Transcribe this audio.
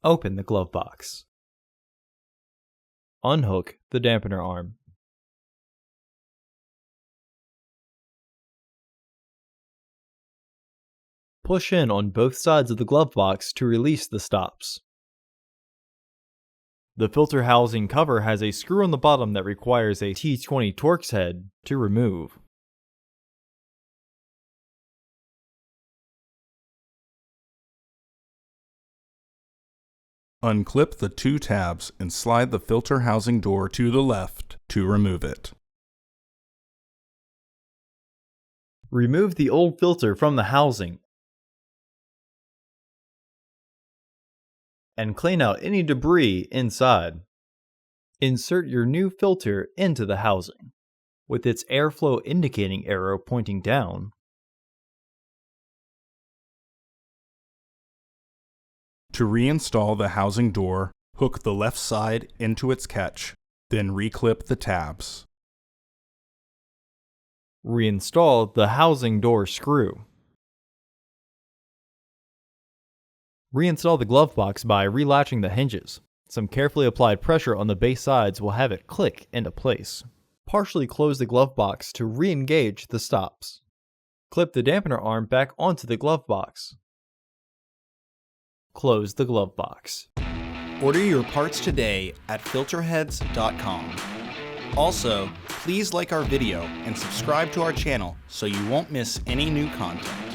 Open the glove box. Unhook the dampener arm. Push in on both sides of the glove box to release the stops. The filter housing cover has a screw on the bottom that requires a T20 Torx head to remove. Unclip the two tabs and slide the filter housing door to the left to remove it. Remove the old filter from the housing and clean out any debris inside. Insert your new filter into the housing, with its airflow indicating arrow pointing down. To reinstall the housing door, hook the left side into its catch, then reclip the tabs. Reinstall the housing door screw. Reinstall the glove box by relatching the hinges. Some carefully applied pressure on the base sides will have it click into place. Partially close the glove box to re-engage the stops. Clip the dampener arm back onto the glove box. Close the glove box. Order your parts today at filterheads.com. Also, please like our video and subscribe to our channel so you won't miss any new content.